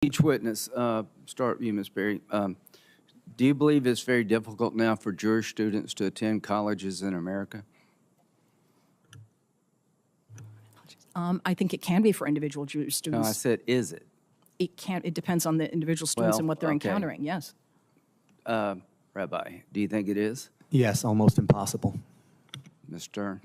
Each witness, start with you, Ms. Berry. Do you believe it's very difficult now for Jewish students to attend colleges in America? I think it can be for individual Jewish students. No, I said, is it? It can't. It depends on the individual students and what they're encountering. Yes. Rabbi, do you think it is? Yes, almost impossible. Ms. Stern?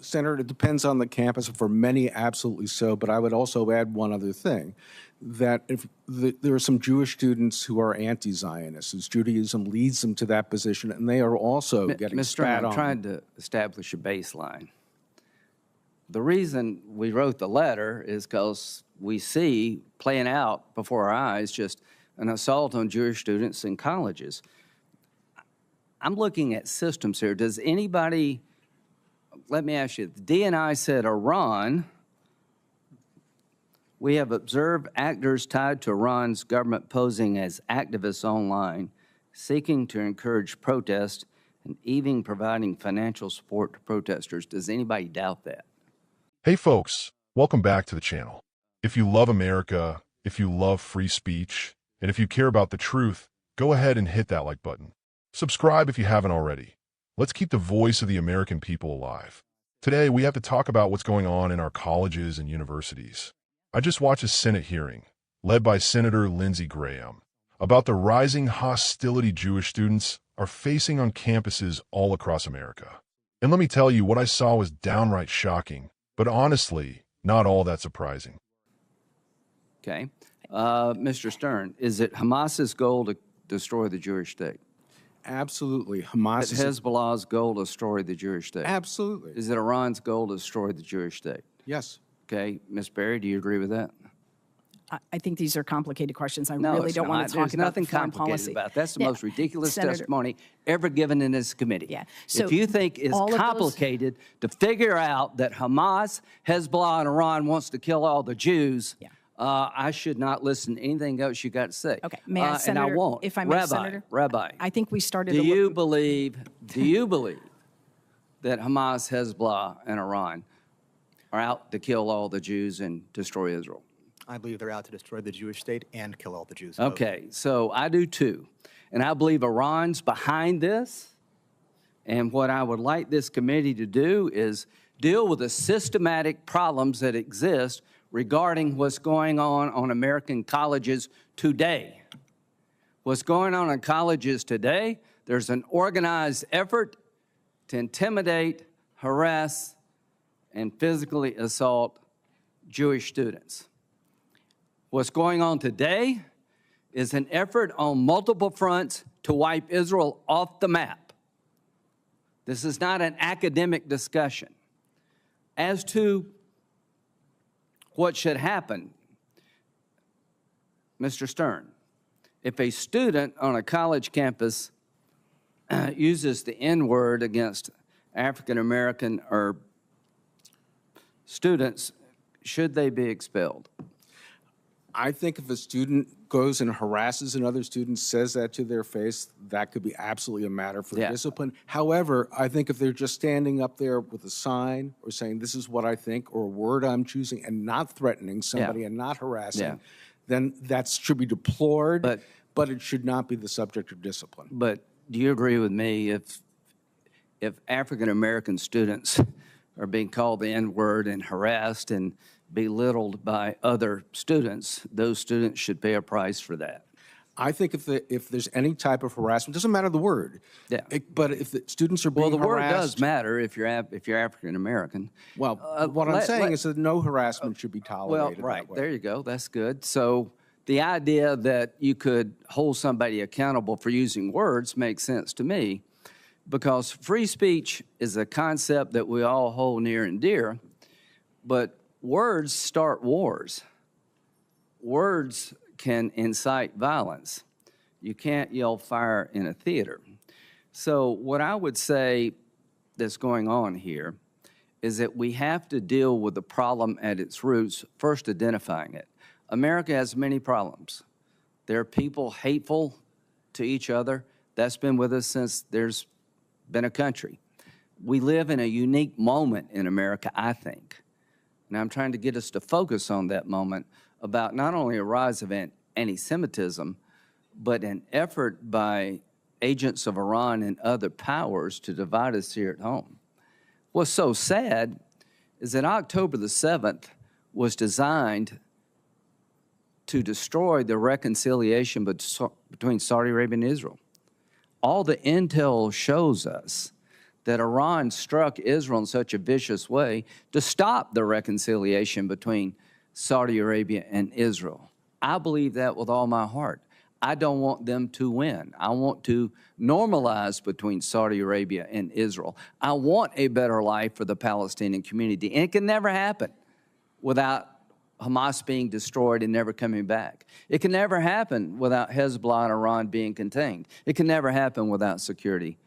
Senator, it depends on the campus. For many, absolutely so. But I would also add one other thing, that if there are some Jewish students who are anti-Zionists, whose Judaism leads them to that position, and they are also getting Ms. Stern, spat on. I'm trying to establish a baseline. The reason we wrote the letter is because we see playing out before our eyes just an assault on Jewish students in colleges. I'm looking at systems here. Does anybody, let me ask you, the DNI said Iran, we have observed actors tied to Iran's government posing as activists online, seeking to encourage protest and even providing financial support to protesters. Does anybody doubt that? Hey folks, welcome back to the channel. If you love America, if you love free speech, and if you care about the truth, go ahead and hit that like button. Subscribe if you haven't already. Let's keep the voice of the American people alive. Today, we have to talk about what's going on in our colleges and universities. I just watched a Senate hearing, led by Senator Lindsey Graham, about the rising hostility Jewish students are facing on campuses all across America. And let me tell you, what I saw was downright shocking, but honestly, not all that surprising. Okay. Mr. Stern, is it Hamas's goal to destroy the Jewish state? Absolutely. Hamas Is it Hezbollah's goal to destroy the Jewish state? Absolutely. Is it Iran's goal to destroy the Jewish state? Yes. Okay. Ms. Berry, do you agree with that? I think these are complicated questions. I No, really it's don't want not. to talk There's about nothing foreign complicated policy. about it. That's the Yeah. most ridiculous Senator, testimony ever given in this committee. Yeah. So if you think it's all of those- complicated to figure out that Hamas, Hezbollah, and Iran wants to kill all the Jews, Yeah. I should not listen to anything else you got to say. Okay. May I, and Senator, I won't. if I may, Rabbi, Senator? Rabbi, I think we started do a you believe that Hamas, Hezbollah, and Iran are out to kill all the Jews and destroy Israel? I believe they're out to destroy the Jewish state and kill all the Jews. Okay, so I do too. And I believe Iran's behind this. And what I would like this committee to do is deal with the systematic problems that exist regarding what's going on American colleges today. What's going on in colleges today, there's an organized effort to intimidate, harass, and physically assault Jewish students. What's going on today is an effort on multiple fronts to wipe Israel off the map. This is not an academic discussion. As to what should happen, Mr. Stern, if a student on a college campus uses the N-word against African American or students, should they be expelled? I think if a student goes and harasses another student, says that to their face, that could be absolutely a matter for discipline. However, I think if they're just standing up there with a sign or saying, this is what I think, or a word I'm choosing, and not threatening somebody and not harassing, then that should be deplored, but it should not be the subject of discipline. But do you agree with me if African-American students are being called the N-word and harassed and belittled by other students, those students should pay a price for that? I think if there's any type of harassment, it doesn't matter the word. Yeah. But if the students are being Well, the word harassed, does matter if you're African-American. Well, what I'm saying is that no harassment should be tolerated. Well, right, that way. there you go. That's good. So the idea that you could hold somebody accountable for using words makes sense to me, because free speech is a concept that we all hold near and dear, but words start wars. Words can incite violence. You can't yell fire in a theater. So what I would say that's going on here is that we have to deal with the problem at its roots, first identifying it. America has many problems. There are people hateful to each other. That's been with us since there's been a country. We live in a unique moment in America, I think. And I'm trying to get us to focus on that moment about not only a rise of anti-Semitism, but an effort by agents of Iran and other powers to divide us here at home. What's so sad is that October the 7th was designed to destroy the reconciliation between Saudi Arabia and Israel. All the intel shows us that Iran struck Israel in such a vicious way to stop the reconciliation between Saudi Arabia and Israel. I believe that with all my heart. I don't want them to win. I want to normalize between Saudi Arabia and Israel. I want a better life for the Palestinian community. And it can never happen without Hamas being destroyed and never coming back. It can never happen without Hezbollah and Iran being contained. It can never happen without security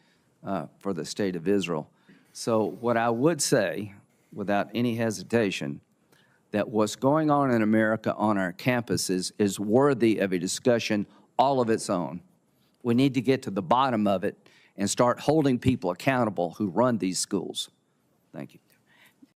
for the state of Israel. So what I would say, without any hesitation, that what's going on in America on our campuses is worthy of a discussion all of its own. We need to get to the bottom of it and start holding people accountable who run these schools. Thank you.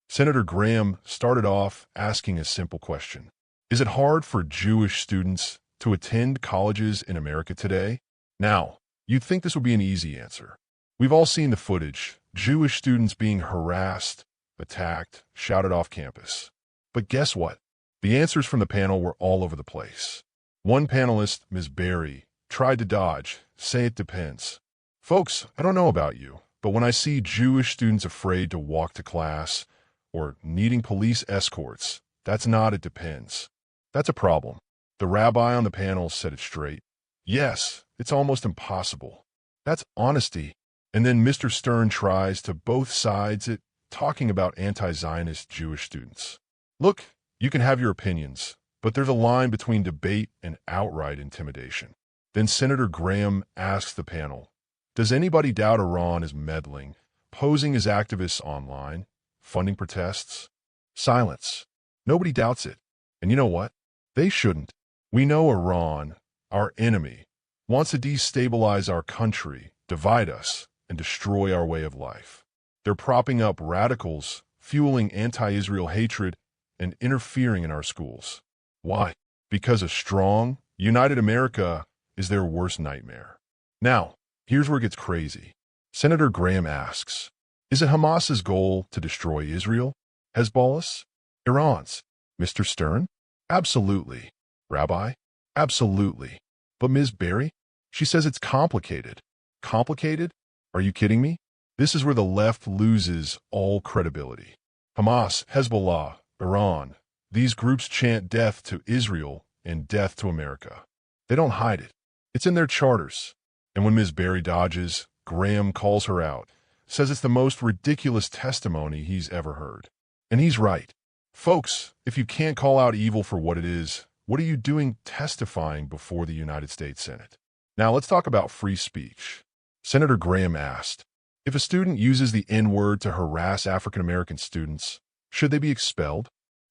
Senator Graham started off asking a simple question. Is it hard for Jewish students to attend colleges in America today? Now, you'd think this would be an easy answer. We've all seen the footage, Jewish students being harassed, attacked, shouted off campus. But guess what? The answers from the panel were all over the place. One panelist, Ms. Berry, tried to dodge, say it depends. Folks, I don't know about you, but when I see Jewish students afraid to walk to class or needing police escorts, that's not it depends. That's a problem. The rabbi on the panel said it straight. Yes, it's almost impossible. That's honesty. And then Mr. Stern tries to both sides it, talking about anti-Zionist Jewish students. Look, you can have your opinions, but there's a line between debate and outright intimidation. Then Senator Graham asks the panel, does anybody doubt Iran is meddling, posing as activists online, funding protests? Silence. Nobody doubts it. And you know what? They shouldn't. We know Iran, our enemy, wants to destabilize our country, divide us, and destroy our way of life. They're propping up radicals, fueling anti-Israel hatred, and interfering in our schools. Why? Because a strong, united America is their worst nightmare. Now, here's where it gets crazy. Senator Graham asks, is it Hamas's goal to destroy Israel? Hezbollah's? Iran's? Mr. Stern? Absolutely. Rabbi? Absolutely. But Ms. Berry? She says it's complicated. Complicated? Are you kidding me? This is where the left loses all credibility. Hamas, Hezbollah, Iran, these groups chant death to Israel and death to America. They don't hide it. It's in their charters. And when Ms. Berry dodges, Graham calls her out, says it's the most ridiculous testimony he's ever heard. And he's right. Folks, if you can't call out evil for what it is, what are you doing testifying before the United States Senate? Now let's talk about free speech. Senator Graham asked, if a student uses the N-word to harass African-American students, should they be expelled?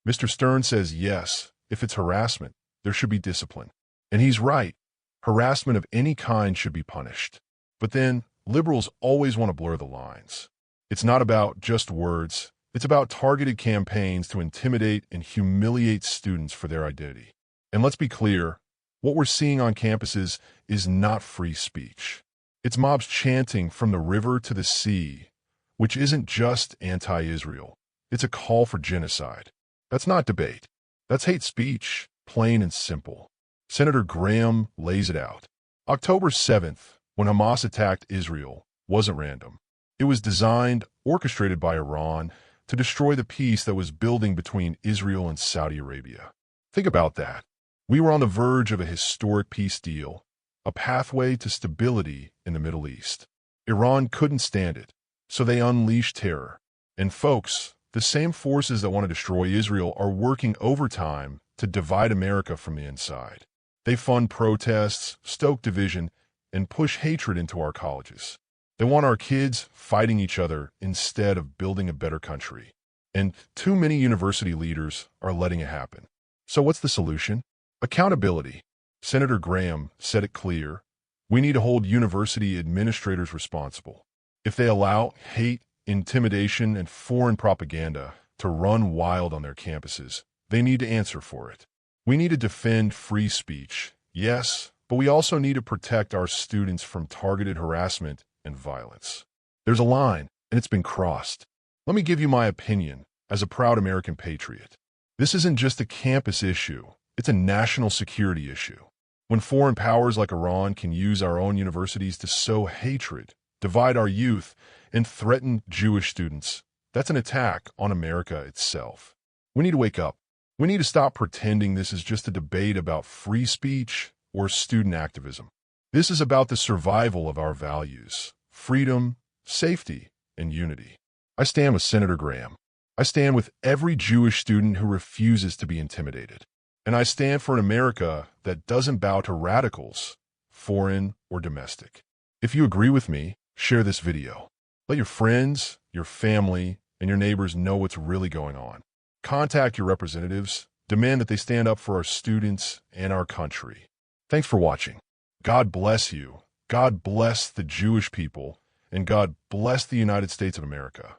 Mr. Stern says yes, if it's harassment, there should be discipline. And he's right. Harassment of any kind should be punished. But then, liberals always want to blur the lines. It's not about just words. It's about targeted campaigns to intimidate and humiliate students for their identity. And let's be clear, what we're seeing on campuses is not free speech. It's mobs chanting from the river to the sea, which isn't just anti-Israel. It's a call for genocide. That's not debate. That's hate speech, plain and simple. Senator Graham lays it out. October 7th, when Hamas attacked Israel, wasn't random. It was designed, orchestrated by Iran, to destroy the peace that was building between Israel and Saudi Arabia. Think about that. We were on the verge of a historic peace deal, a pathway to stability in the Middle East. Iran couldn't stand it, so they unleashed terror. And folks, the same forces that want to destroy Israel are working overtime to divide America from the inside. They fund protests, stoke division, and push hatred into our colleges. They want our kids fighting each other instead of building a better country. And too many university leaders are letting it happen. So what's the solution? Accountability. Senator Graham said it clear. We need to hold university administrators responsible. If they allow hate, intimidation, and foreign propaganda to run wild on their campuses, they need to answer for it. We need to defend free speech, yes, but we also need to protect our students from targeted harassment and violence. There's a line, and it's been crossed. Let me give you my opinion as a proud American patriot. This isn't just a campus issue, it's a national security issue. When foreign powers like Iran can use our own universities to sow hatred, divide our youth, and threaten Jewish students, that's an attack on America itself. We need to wake up. We need to stop pretending this is just a debate about free speech or student activism. This is about the survival of our values, freedom, safety, and unity. I stand with Senator Graham. I stand with every Jewish student who refuses to be intimidated. And I stand for an America that doesn't bow to radicals, foreign or domestic. If you agree with me, share this video. Let your friends, your family, and your neighbors know what's really going on. Contact your representatives. Demand that they stand up for our students and our country. Thanks for watching. God bless you. God bless the Jewish people. And God bless the United States of America.